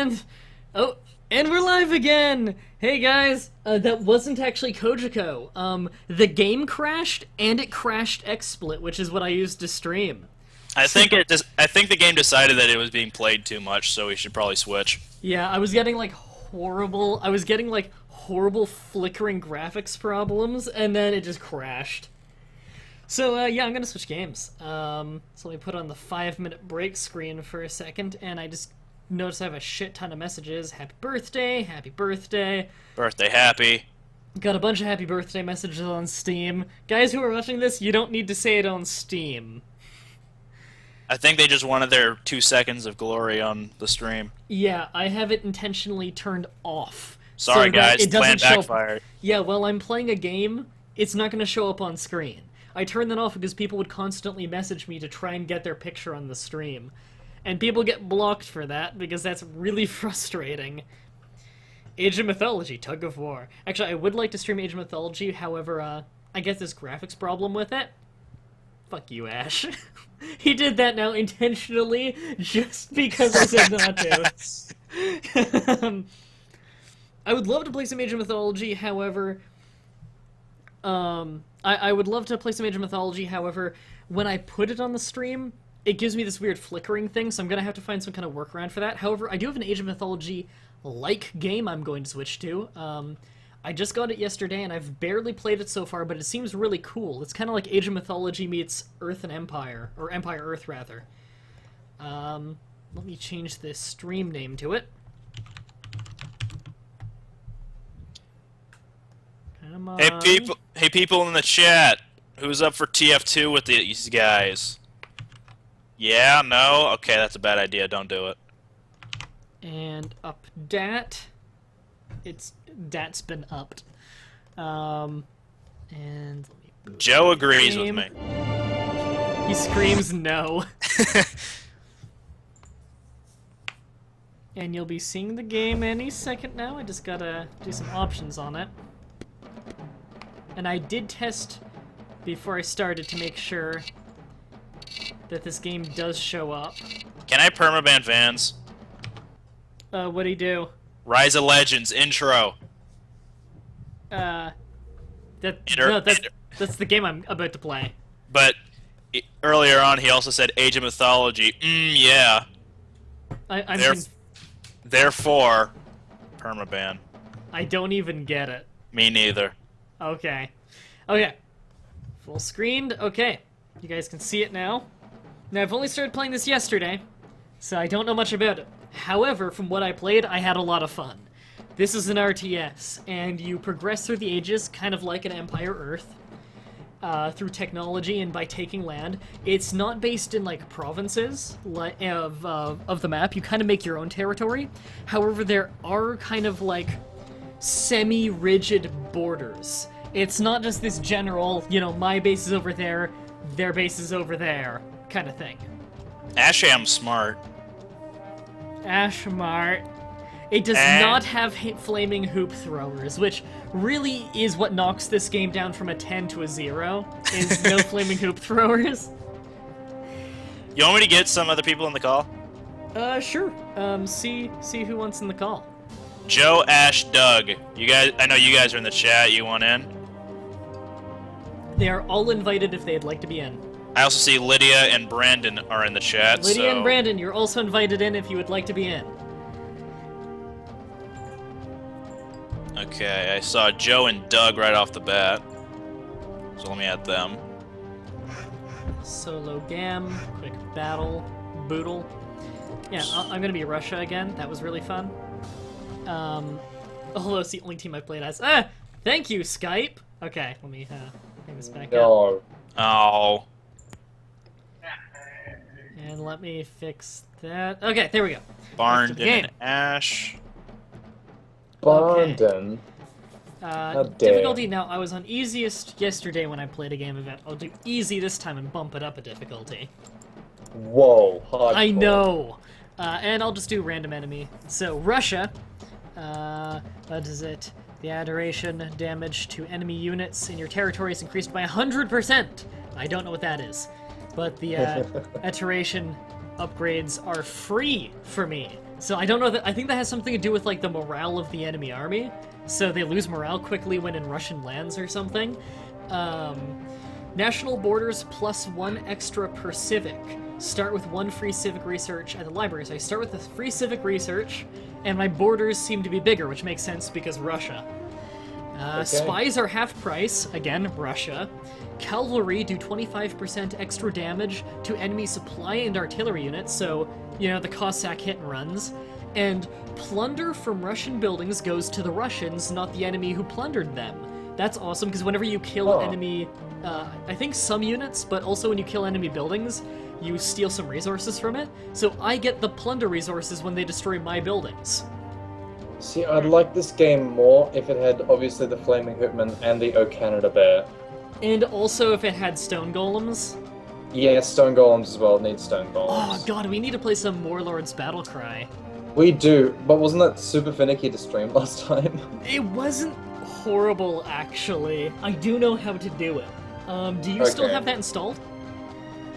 And... Oh, and we're live again! Hey guys, that wasn't actually Kojiko. The game crashed, and it crashed XSplit, which is what I used to stream. I think the game decided that it was being played too much, so we should probably switch. Yeah, I was getting, like, horrible flickering graphics problems, and then it just crashed. So, yeah, I'm gonna switch games. So let me put on the 5-minute break screen for a second, and I just notice I have a shit ton of messages. Happy birthday, happy birthday. Birthday happy. Got a bunch of happy birthday messages on Steam. Guys who are watching this, you don't need to say it on Steam. I think they just wanted their 2 seconds of glory on the stream. Yeah, I have it intentionally turned off. Sorry so guys, it doesn't plan show backfired. Yeah, while I'm playing a game, it's not going to show up on screen. I turned that off because people would constantly message me to try and get their picture on the stream. And people get blocked for that, because that's really frustrating. Age of Mythology, Tug of War. Actually, I would like to stream Age of Mythology, however, I get this graphics problem with it. Fuck you, Ash. He did that now intentionally, just because I said not to. I would love to play some Age of Mythology, however... I would love to play some Age of Mythology, however, when I put it on the stream, it gives me this weird flickering thing, so I'm gonna have to find some kind of workaround for that. However, I do have an Age of Mythology-like game I'm going to switch to. I just got it yesterday, and I've barely played it so far, but it seems really cool. It's kind of like Age of Mythology meets Earth and Empire, or Empire-Earth, rather. Let me change the stream name to it. Come on. Hey people in the chat, who's up for TF2 with these guys? Yeah, no? Okay, that's a bad idea, don't do it. And up dat. Dat's been upped. And let me boot Joe the agrees game. with me. He screams no. And you'll be seeing the game any second now. I just gotta do some options on it. And I did test before I started to make sure that this game does show up. Can I permaban Vans? What'd he do? Rise of Legends intro. No, that's the game I'm about to play. But earlier on, he also said Age of Mythology. Yeah. Therefore, permaban. I don't even get it. Me neither. Okay. Okay. Full screened. Okay. You guys can see it now. Now, I've only started playing this yesterday, so I don't know much about it. However, from what I played, I had a lot of fun. This is an RTS, and you progress through the ages, kind of like an Empire Earth, through technology and by taking land. It's not based in, like, provinces of the map. You kind of make your own territory. However, there are kind of, like, semi-rigid borders. It's not just this general, you know, my base is over there, their base is over there, kind of thing. Asham's smart. Ashmart. It does not have flaming hoop throwers, which really is what knocks this game down from a 10 to a 0, is no flaming hoop throwers. You want me to get some other people in the call? Sure. See who wants in the call. Joe, Ash, Doug. You guys, I know you guys are in the chat. You want in? They are all invited if they'd like to be in. I also see Lydia and Brandon are in the chat. Lydia and Brandon, you're also invited in if you would like to be in. Okay, I saw Joe and Doug right off the bat. So let me add them. Solo Gam, quick battle, boodle. Yeah, I'm gonna be Russia again. That was really fun. Although it's the only team I played as. Thank you, Skype. Okay, let me bring this back up. Oh. And let me fix that. Okay, there we go. Barndon and Ash. Barndon. Difficulty. Now, I was on easiest yesterday when I played a game event. I'll do easy this time and bump it up a difficulty. Whoa, hardcore. I know. And I'll just do random enemy. So, Russia. What is it? The adoration damage to enemy units in your territory is increased by 100%. I don't know what that is. But the iteration upgrades are free for me. So I don't know that. I think that has something to do with like the morale of the enemy army. So they lose morale quickly when in Russian lands or something. National borders +1 extra per civic. Start with 1 free civic research at the library. So I start with the free civic research, and my borders seem to be bigger, which makes sense because Russia. Spies are half price, again, Russia. Cavalry do 25% extra damage to enemy supply and artillery units, so, you know, the Cossack hit and runs. And plunder from Russian buildings goes to the Russians, not the enemy who plundered them. That's awesome, because whenever you kill enemy, I think some units, but also when you kill enemy buildings, you steal some resources from it. So I get the plunder resources when they destroy my buildings. See, I'd like this game more if it had, obviously, the Flaming Hootman and the O Canada Bear. And also if it had stone golems. Yeah, stone golems as well. It needs stone golems. Oh god, we need to play some Warlord's Battlecry. We do, but wasn't that super finicky to stream last time? It wasn't horrible, actually. I do know how to do it. Do you still have that installed?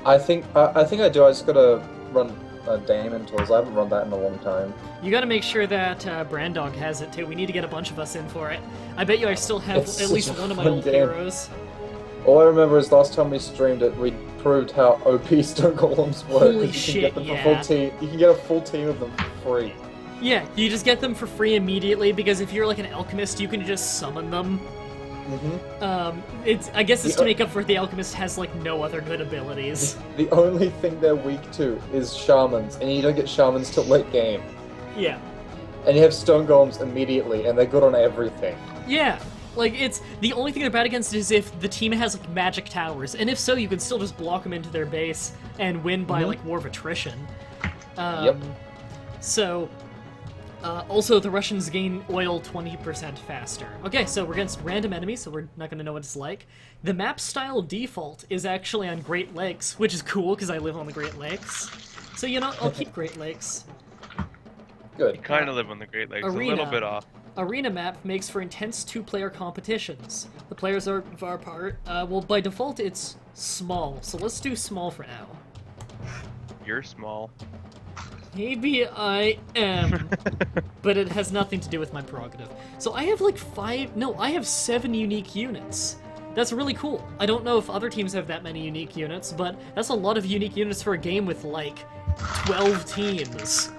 I think I do. I just gotta run Daemon tools. I haven't run that in a long time. You gotta make sure that Brandog has it too. We need to get a bunch of us in for it. I bet you I still have It's at least such a one of my fun old game. heroes. All I remember is last time we streamed it, we proved how OP stone golems work. Holy 'cause shit, you can get them yeah. for full team. You can get a full team of them for free. Yeah, you just get them for free immediately, because if you're like an alchemist, you can just summon them. I guess it's to make up for it, the alchemist has like no other good abilities. The only thing they're weak to is shamans, and you don't get shamans till late game. Yeah. And you have stone golems immediately, and they're good on everything. Yeah. Like, it's the only thing they're bad against is if the team has like magic towers, and if so, you can still just block them into their base and win by like war of attrition. Yep. So, also the Russians gain oil 20% faster. Okay, so we're against random enemies, so we're not gonna know what it's like. The map style default is actually on Great Lakes, which is cool because I live on the Great Lakes. So you know, I'll keep Great Lakes. Good. Kind of live on the Great Lakes, Arena. a little bit off. Arena map makes for intense two-player competitions. The players are far apart. Well, by default, it's small, so let's do small for now. You're small. Maybe I am, but it has nothing to do with my prerogative. So I have like I have 7 unique units. That's really cool. I don't know if other teams have that many unique units, but that's a lot of unique units for a game with like 12 teams.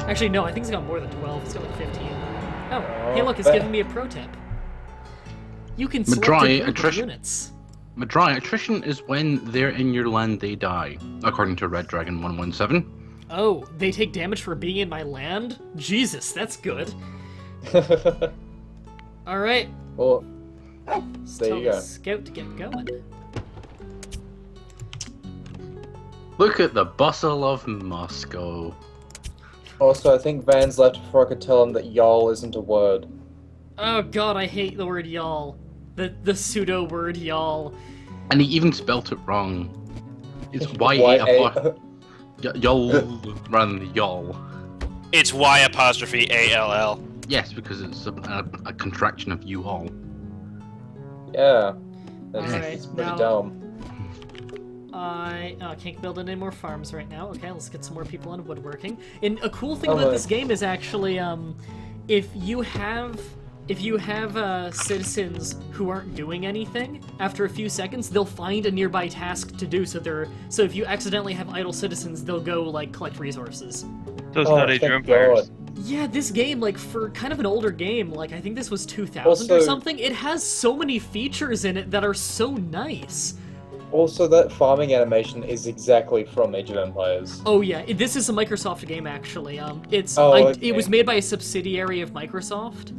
Actually, no, I think it's got more than 12. It's got like 15. Oh, hey look, it's giving me a pro tip. You can select a group of units. Mah-Dry, attrition is when they're in your land they die, according to Red Dragon 117. Oh, they take damage for being in my land? Jesus, that's good. Alright. Well, Let's there tell you the go. scout to get going. Look at the bustle of Moscow. Also, I think Van's left before I could tell him that y'all isn't a word. Oh god, I hate the word y'all. The pseudo word y'all. And he even spelt it wrong. It's Y-A- y'all rather than y'all. It's Y''ALL. Yes, because it's a contraction of you all. Yeah. That's, Alright, it's pretty now- dumb. I can't build any more farms right now. Okay, let's get some more people on woodworking. And a cool thing Oh, about right. this game is actually, if you have citizens who aren't doing anything, after a few seconds, they'll find a nearby task to do. So if you accidentally have idle citizens, they'll go like collect resources. Those Oh, nutty thank vampires. God. Yeah, this game, like, for kind of an older game, like, I think this was 2000 or Also- something, it has so many features in it that are so nice. Also, that farming animation is exactly from Age of Empires. Oh yeah, this is a Microsoft game actually. Oh, okay. It was made by a subsidiary of Microsoft.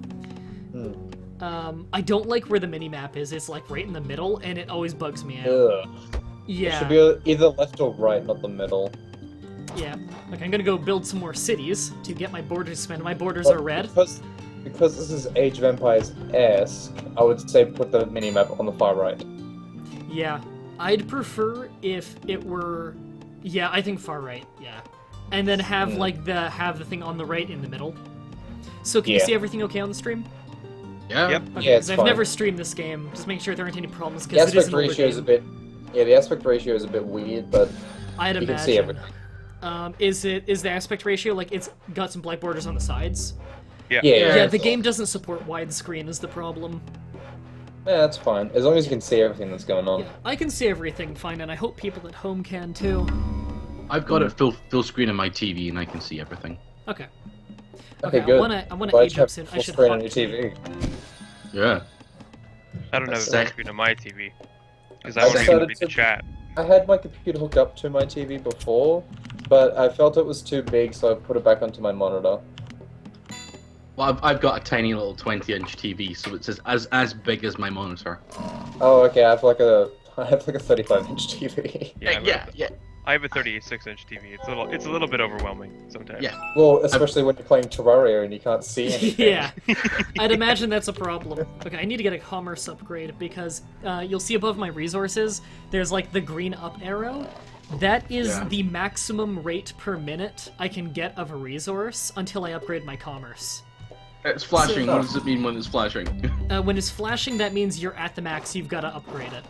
I don't like where the mini-map is. It's like right in the middle, and it always bugs me out. Ugh. It Yeah, should be either left or right, not the middle. yeah. Like, I'm gonna go build some more cities to get my borders spent. My borders are red. Because this is Age of Empires-esque, I would say put the minimap on the far right. Yeah, I'd prefer if it were... Yeah, I think far right, yeah. And then have, like, have the thing on the right in the middle. So can you Yeah. see everything okay on the stream? Yeah. Yep. Okay, Yeah, 'cause it's I've fine. never streamed this game. Just make sure there aren't any problems, The because it is aspect an older ratio is a game. bit... Yeah, the aspect ratio is a bit weird, but I'd you imagine. can see everything. Is the aspect ratio like it's got some black borders on the sides? Yeah. Yeah, the game doesn't support widescreen is the problem. Yeah, that's fine. As long as you can see everything that's going on. Yeah, I can see everything fine, and I hope people at home can too. I've got it full screen on my TV, and I can see everything. Okay. Okay, good. I wanna Glad age you have up soon. I full should screen hop on your to- TV. Yeah. I don't have a Sick. screen on my TV. Because I I want to decided read the to- chat. I had my computer hooked up to my TV before, but I felt it was too big, so I put it back onto my monitor. Well, I've got a tiny little 20-inch TV, so it's as big as my monitor. Oh, okay. I have like a 35-inch TV. Yeah, I have a 36-inch TV. It's a little bit overwhelming sometimes. Yeah. Well, especially when you're playing Terraria and you can't see anything. Yeah, I'd imagine that's a problem. Okay, I need to get a commerce upgrade because you'll see above my resources, there's like the green up arrow. That is Yeah. the maximum rate per minute I can get of a resource until I upgrade my commerce. It's flashing. So- What does it mean when it's flashing? When it's flashing, that means you're at the max, you've got to upgrade it.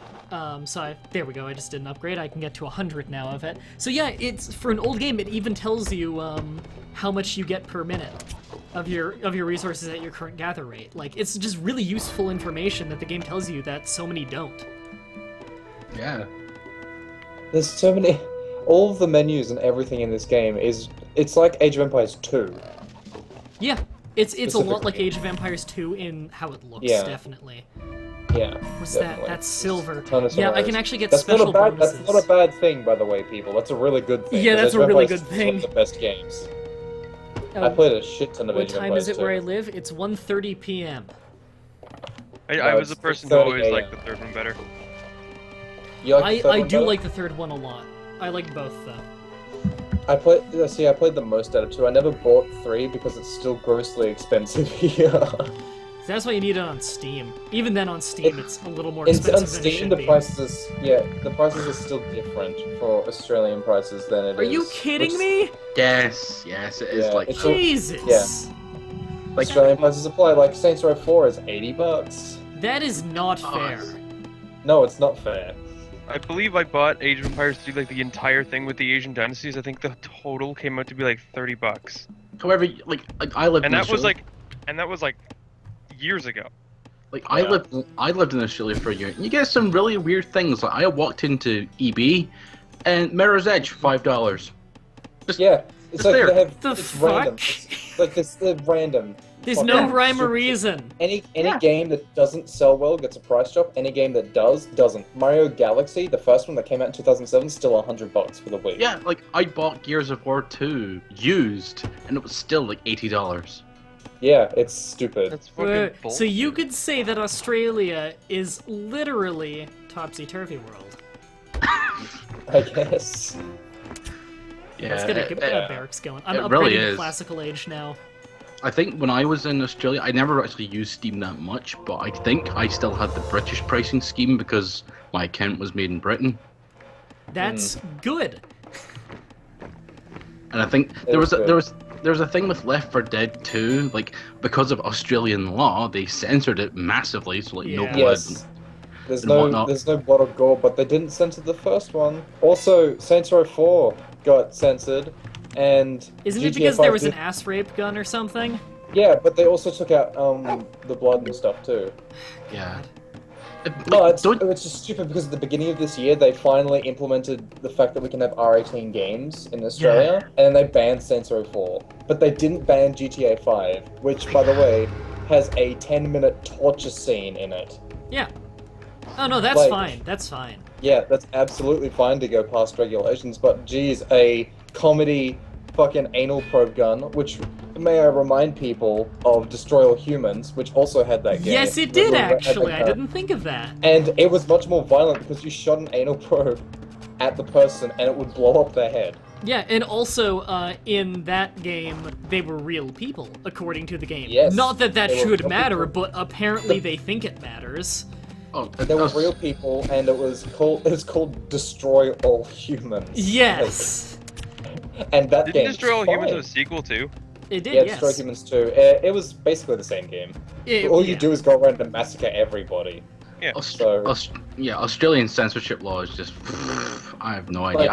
There we go, I just did an upgrade, I can get to 100 now of it. So yeah, it's for an old game, it even tells you how much you get per minute of your resources at your current gather rate. Like, it's just really useful information that the game tells you that so many don't. Yeah. There's so many. All of the menus and everything in this game it's like Age of Empires 2. Yeah, it's a lot like Specifically. Age of Empires 2 in how it looks, Yeah. definitely. Yeah. What's definitely. that? That's silver. Ton of Yeah, I surprise. can actually get That's special not a bad. bonuses. That's not a bad thing, by the way, people. That's a really good thing. Yeah, 'cause that's Age of a really Empires good 2 is one of thing. the best games. Oh, I played a shit ton of what Age of time Empires is it where I 2. live? It's 1:30 p.m. I was it's a person who 30 always liked AM. the third one better. You like the third I one do better? like the third one a lot. I like both though. I played the most out of 2. I never bought 3 because it's still grossly expensive here. That's why you need it on Steam. Even then on Steam, it's a little more On expensive than it Steam, should the be. prices are still different for Australian prices than it is. Are you kidding which- me? Yes, it is Yeah, like it's all- Jesus! Like Australian prices apply. Like Saints Row 4 is $80. That is not fair. No, it's not fair. I believe I bought Age of Empires 3, like the entire thing with the Asian dynasties. I think the total came out to be like $30. However, like I lived And in that was Australia. like years ago. Like Yeah. I lived in Australia for a year. And you get some really weird things. Like I walked into EB, and Mirror's Edge $5. Yeah, it's It's like there. they have. The it's fuck? random. It's like they're random. There's Fuck no yeah. rhyme or reason. Any Yeah. game that doesn't sell well gets a price drop. Any game that does doesn't. Mario Galaxy, the first one that came out in 2007, still $100 for the Wii. Yeah, like I bought Gears of War 2 used, and it was still like $80. Yeah, it's stupid. That's fucking So bullshit. you could say that Australia is literally topsy-turvy world. I guess. Yeah, Let's get a barracks going. I'm it upgrading really to is. classical age now. I think when I was in Australia, I never actually used Steam that much, but I think I still had the British pricing scheme because my account was made in Britain. That's good. And I think It was good. there was a thing with Left 4 Dead 2, like because of Australian law, they censored it massively, so like no Yeah. blood. Yes. There's and no whatnot. there's no blood or gore, but they didn't censor the first one. Also, Saints Row 4 got censored, and Isn't it GTA because there 5 was an did- ass rape gun or something? Yeah, but they also took out the blood and stuff too. Yeah. But Don't it's just stupid because at the beginning of this year they finally implemented the fact that we can have R18 games in Australia, and then they banned Saints Row 4. But they didn't ban GTA 5, which, by the way, has a 10-minute torture scene in it. Yeah. Oh no, that's Like- fine. That's fine. Yeah, that's absolutely fine to go past regulations, but geez, a comedy fucking anal probe gun, which may I remind people of Destroy All Humans, which also had that game. Yes, it did Had that actually. I gun. didn't think of that. And it was much more violent because you shot an anal probe at the person and it would blow up their head. Yeah, and also in that game, they were real people, according to the game. Yes, Not that that they were should real matter, people. but apparently they think it matters. Oh, They were real people, and it was called Destroy All Humans. Yes, And that Didn't game Destroy All Humans have a fine. sequel too? it did. Yeah, Yes, Destroy Humans 2. It was basically the same game. It- All you yeah. do is go around and massacre everybody. So- Australian censorship law is just. I have no idea.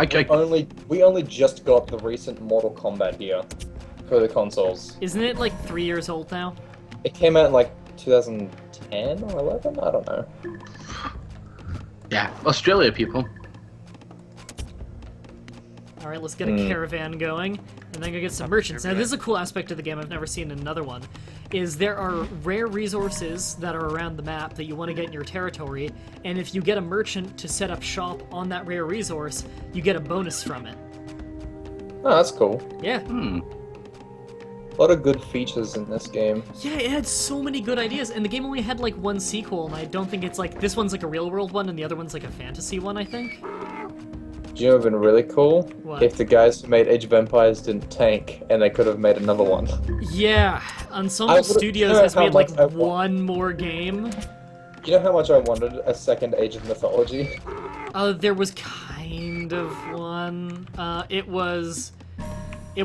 Like, we only just got the recent Mortal Kombat here for the consoles. Isn't it like 3 years old now? It came out in like 2010 or 11. I don't know. Yeah, Australia people. All right, let's get a caravan going, and then go get some merchants. Now, this is a cool aspect of the game I've never seen in another one, is there are rare resources that are around the map that you want to get in your territory, and if you get a merchant to set up shop on that rare resource, you get a bonus from it. Oh, that's cool. Yeah. A lot of good features in this game. Yeah, it had so many good ideas, and the game only had like one sequel, and I don't think it's like, this one's like a real world one, and the other one's like a fantasy one, I think. Do you know what would have been really cool? What? If the guys who made Age of Empires didn't tank, and they could have made another one. Yeah, Ensemble Studios has made like one more game. You know how much I wanted a second Age of Mythology? There was kind of one. It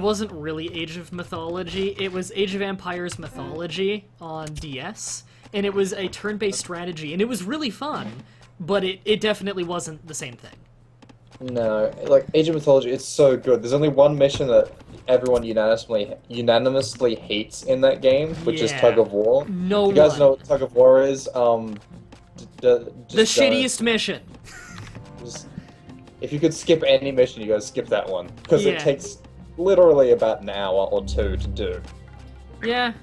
wasn't really Age of Mythology. It was Age of Empires Mythology on DS, and it was a turn-based strategy, and it was really fun, but it definitely wasn't the same thing. No, like Age of Mythology, it's so good. There's only one mission that everyone unanimously hates in that game, which is Yeah. Tug of War. No You guys one. know what Tug of War is? The shittiest mission. Just, if you could skip any mission, you guys skip that one because Yeah. it takes literally about an hour or two to do. Yeah.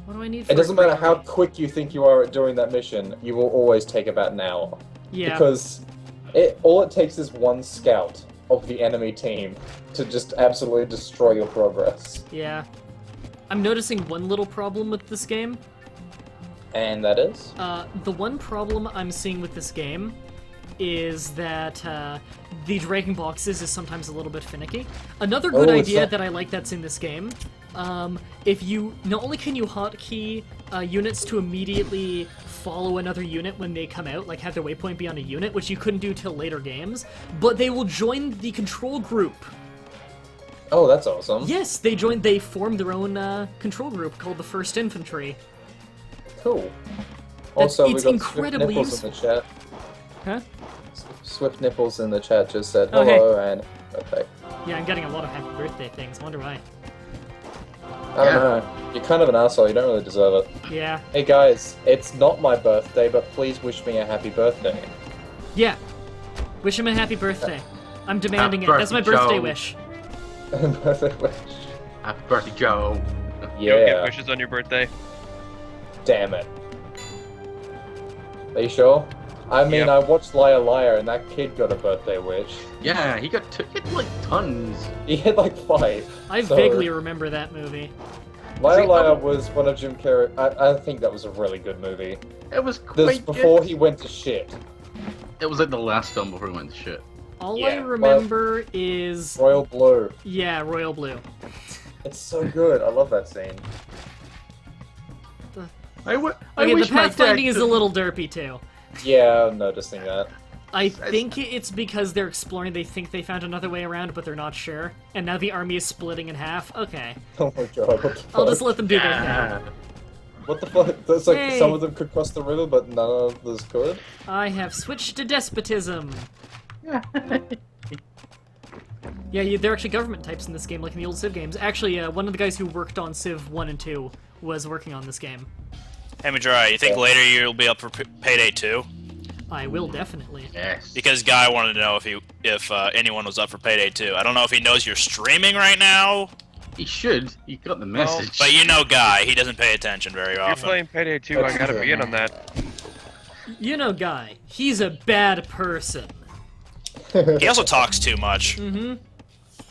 What do I need for It doesn't a matter how quick- quick you think you are at doing that mission, you will always take about an hour. Yeah. Because all it takes is one scout of the enemy team to just absolutely destroy your progress. Yeah. I'm noticing one little problem with this game. And that is? The one problem I'm seeing with this game is that the dragging boxes is sometimes a little bit finicky. Another good Oh, it's idea not- that I like that's in this game, if you not only can you hotkey units to immediately follow another unit when they come out, like have their waypoint be on a unit, which you couldn't do till later games, but they will join the control group. Oh, that's awesome. Yes, they formed their own control group called the 1st Infantry. Cool. Also, we it's got incredibly Swift Nipples in the chat. Huh? Swift Nipples in the chat just said Oh, hey. hello and birthday. Yeah, I'm getting a lot of happy birthday things. Wonder why. I don't know. You're kind of an asshole. You don't really deserve it. Yeah. Hey guys, it's not my birthday, but please wish me a happy birthday. Yeah. Wish him a happy birthday. I'm demanding Happy it. That's my birthday, birthday Joe. wish. Birthday wish. Happy birthday, Joe. You don't get Yeah. wishes on your birthday. Damn it. Are you sure? I mean, Yep. I watched Liar Liar, and that kid got a birthday wish. Yeah, he got like tons. He had like 5. I So, vaguely remember that movie. Liar See, Liar was one of Jim Carrey. I think that was a really good movie. It was This quite before good. he went to shit. It was like the last film before he went to shit. All Yeah, I well- remember is Royal Blue. yeah, Royal Blue. It's so good. I love that scene. I Okay, the wish my pathfinding dad is a little derpy too. Yeah, I'm noticing that. I think it's because they're exploring. They think they found another way around, but they're not sure. And now the army is splitting in half. Okay, Oh my god. What the I'll just fuck? let them do their thing. Yeah. What the fuck? That's like Hey. some of them could cross the river, but none of us could. I have switched to despotism. Yeah, they're actually government types in this game, like in the old Civ games. Actually, one of the guys who worked on Civ 1 and 2 was working on this game. Hey, Mah-Dry, you think Yeah. later you'll be up for Payday 2? I will definitely. Yes. Because Guy wanted to know if anyone was up for Payday 2. I don't know if he knows you're streaming right now, He should. He got the message. but you know Guy, he doesn't pay attention very You're often. playing Payday 2, I gotta be in on that. You know, Guy, he's a bad person. He also talks too much.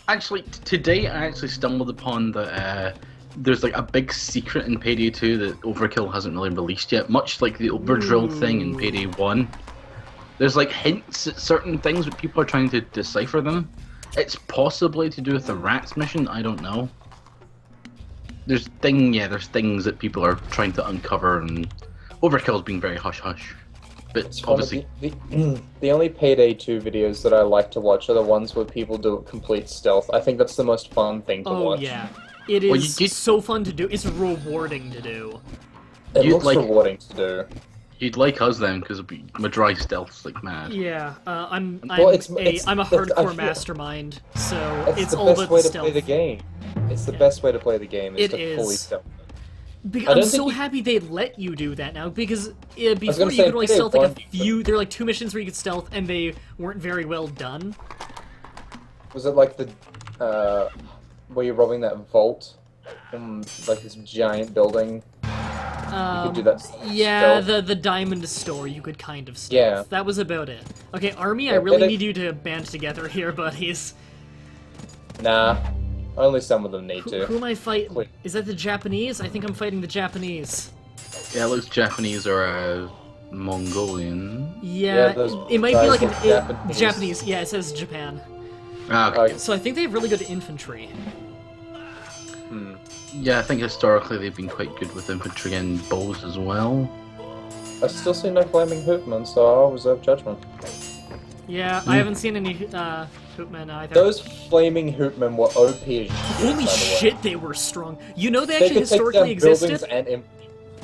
Actually, today I actually stumbled upon the. There's like a big secret in Payday 2 that Overkill hasn't really released yet, much like the Overdrill thing in Payday 1. There's like hints at certain things, but people are trying to decipher them. It's possibly to do with the rats mission, I don't know. There's things that people are trying to uncover, and Overkill's being very hush-hush. But It's one of obviously, the only Payday 2 videos that I like to watch are the ones where people do complete stealth. I think that's the most fun thing to Oh, watch. yeah. It is Well, so fun to do. It's rewarding to do. It You'd looks like- rewarding to do. You'd like us then, because Mah-Dry stealth's like mad. Yeah, I'm a I hardcore feel- mastermind, so It's it's the all best about way the to play the stealth. game. It's the Yeah. best way to play the game. Is It to fully is. stealth. I I'm don't so think you- happy they let you do that now, because before gonna you say, could only they stealth like a want- few. There were like 2 missions where you could stealth, and they weren't very well done. Was it like the where you're robbing that vault in like this giant building? You could do that. Yeah, stealth. the diamond store you could kind of stealth. Yeah. That was about it. Okay, Army, I Yeah, really but need you to band together here, buddies. Nah, only some of them need Who to. am I fighting? Wait. Is that the Japanese? I think I'm fighting the Japanese. Yeah, it looks Japanese or Mongolian. Yeah, those it might be guys like look an Japanese. Japanese. Yeah, it says Japan. Ah, okay. Okay. So I think they have really good infantry. Hmm. Yeah, I think historically they've been quite good with infantry and bows as well. I still see no flaming hoopmen, so I'll reserve judgment. Yeah, I haven't seen any hoopmen either. Those flaming hoopmen were OP as shit, Holy by the way. shit, they were strong. You know they They actually could take down historically existed? buildings and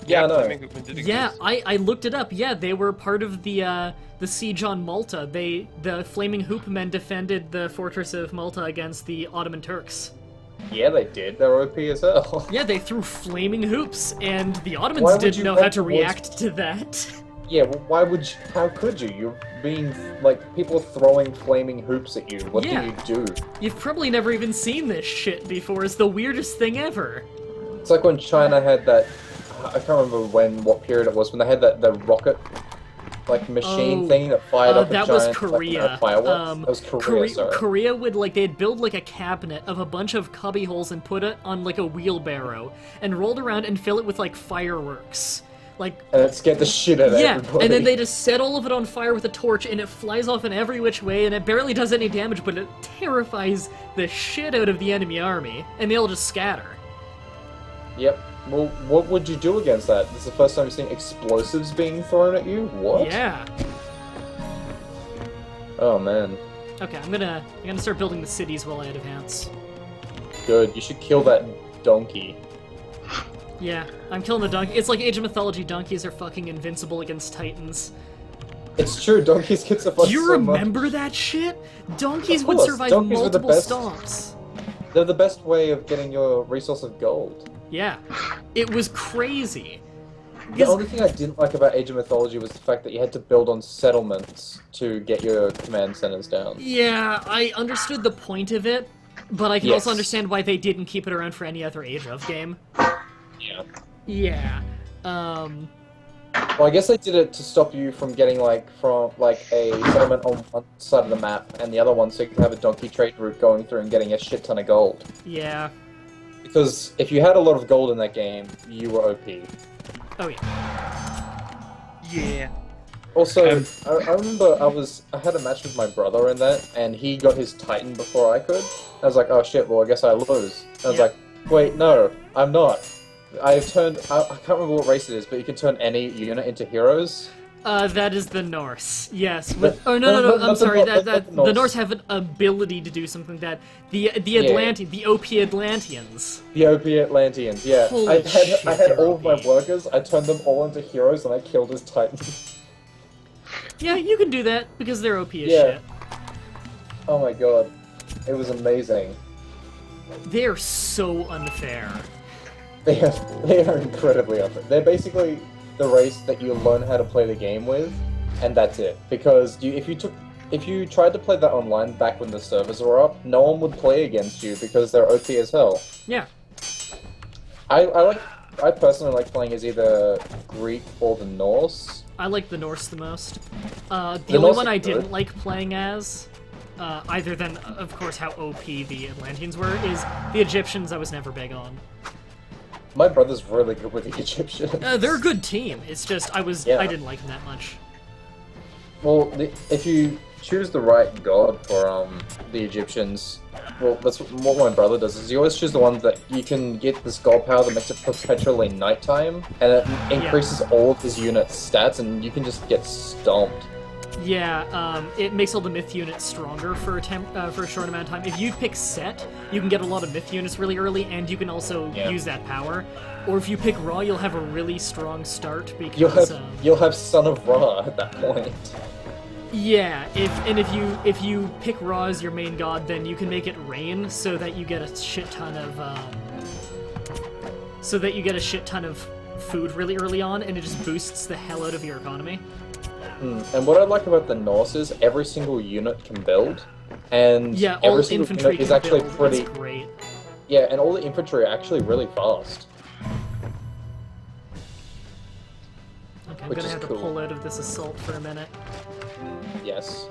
yeah, I know. Flaming Hoopmen did Yeah, exist. I looked it up. Yeah, they were part of the siege on Malta. The Flaming Hoopmen defended the fortress of Malta against the Ottoman Turks. Yeah, they did. They're OP as hell. Yeah, they threw flaming hoops, and the Ottomans Why would didn't you know how want to to watch- react to that. Yeah, well, why would you? How could you? You're being like people throwing flaming hoops at you. What Yeah. do you do? You've probably never even seen this shit before. It's the weirdest thing ever. It's like when China had that. I can't remember what period it was when they had the rocket like machine Oh, thing that fired up a that giant was like, Korea. fireworks. That was Korea. Sorry. Korea would they'd build like a cabinet of a bunch of cubby holes and put it on like a wheelbarrow and rolled around and fill it with like fireworks. Like And it scared the shit out of yeah, everybody. and then they just set all of it on fire with a torch and it flies off in every which way and it barely does any damage, but it terrifies the shit out of the enemy army and they all just scatter. Yep. Well, what would you do against that? This is the first time you've seen explosives being thrown at you. What? Yeah. Oh man. Okay, I'm gonna start building the cities while I advance. Good. You should kill that donkey. Yeah, I'm killing the donkey. It's like Age of Mythology. Donkeys are fucking invincible against titans. It's true. Donkeys get so Do much. you so much. remember that shit? Donkeys Of would course, survive donkeys were the multiple best. stomps. They're the best way of getting your resource of gold. Yeah, it was crazy. The Because only thing I didn't like about Age of Mythology was the fact that you had to build on settlements to get your command centers down. yeah, I understood the point of it, but I can Yes. also understand why they didn't keep it around for any other Age of game. Yeah. Yeah. Well, I guess they did it to stop you from getting from a settlement on one side of the map and the other one, so you could have a donkey trade route going through and getting a shit ton of gold. Yeah. Because if you had a lot of gold in that game, you were OP. Oh yeah. Yeah. Also, I remember I had a match with my brother in that, and he got his Titan before I could. I was like, oh shit, well I guess I lose. I was Yeah. like, wait, no, I'm not. I can't remember what race it is, but you can turn any unit into heroes. That is the Norse. Yes. But- Oh no, no! not I'm the sorry. Nor- That not the the Norse. Norse have an ability to do something that the OP Atlanteans. The OP Atlanteans, yeah. Holy I shit, had they're all of my OP. workers, I turned them all into heroes, and I killed his Titan. Yeah, you can do that because they're OP as Yeah. shit. Oh my god. It was amazing. They're so unfair. They are incredibly unfair. They're basically the race that you learn how to play the game with, and that's it. Because if you tried to play that online back when the servers were up, no one would play against you because they're OP as hell. Yeah. I personally like playing as either Greek or the Norse. I like the Norse the most. The The only Norse one are I good. didn't like playing as, other than, of course, how OP the Atlanteans were, is the Egyptians I was never big on. My brother's really good with the Egyptians. They're a good team, it's just I Yeah. didn't like them that much. Well, if you choose the right god for the Egyptians, well, that's what my brother does. Is he always choose the one that you can get this god power that makes it perpetually nighttime, and it increases all of his unit stats, and you can just get stomped. Yeah, it makes all the myth units stronger for a short amount of time. If you pick set, you can get a lot of myth units really early, and you can also use that power. Or if you pick raw, you'll have a really strong start because You'll have Son of Ra at that point. yeah. If you pick raw as your main god, then you can make it rain so that you get a shit ton of food really early on, and it just boosts the hell out of your economy. And what I like about the Norse is every single unit can build, and Yeah, all every single infantry unit is can actually build. pretty. That's great. Yeah, and all the infantry are actually really fast. Okay, I'm Which gonna is have cool. to pull out of this assault for a minute. Yes.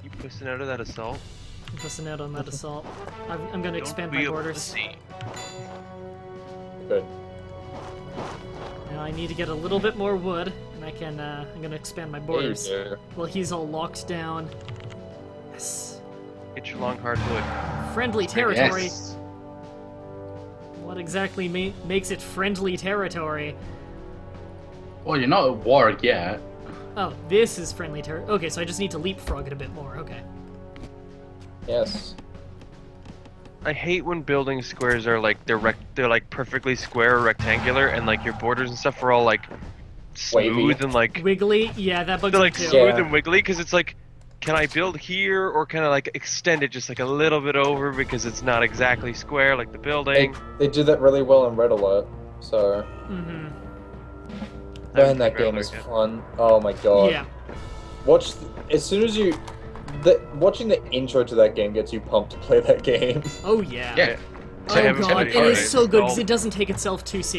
You pushing out of that assault? I'm pushing out on that assault. I'm gonna expand my Don't be a borders. pussy. Good. Now I need to get a little bit more wood, and I can. I'm gonna expand my borders. There you go. Well, he's all locked down. Yes. Get your long hard wood. Friendly territory. Yes. What exactly makes it friendly territory? Well, you're not at war yet. Oh, this is friendly territory. Okay, so I just need to leapfrog it a bit more. Okay. Yes. I hate when building squares are like they're like perfectly square or rectangular, and like your borders and stuff are all like smooth Wavy. and like Wiggly. Yeah, that bugs they're me like too. smooth Yeah. and wiggly because it's like, can I build here or can I like extend it just like a little bit over because it's not exactly square like the building? They do that really well in Red Alert, so Mm-hmm. man, that game is fun. Oh my god. Yeah. As soon as you, watching the intro to that game gets you pumped to play that game. Oh yeah. Yeah. Oh I haven't god, played it it. is so good because So- it doesn't take itself too seriously.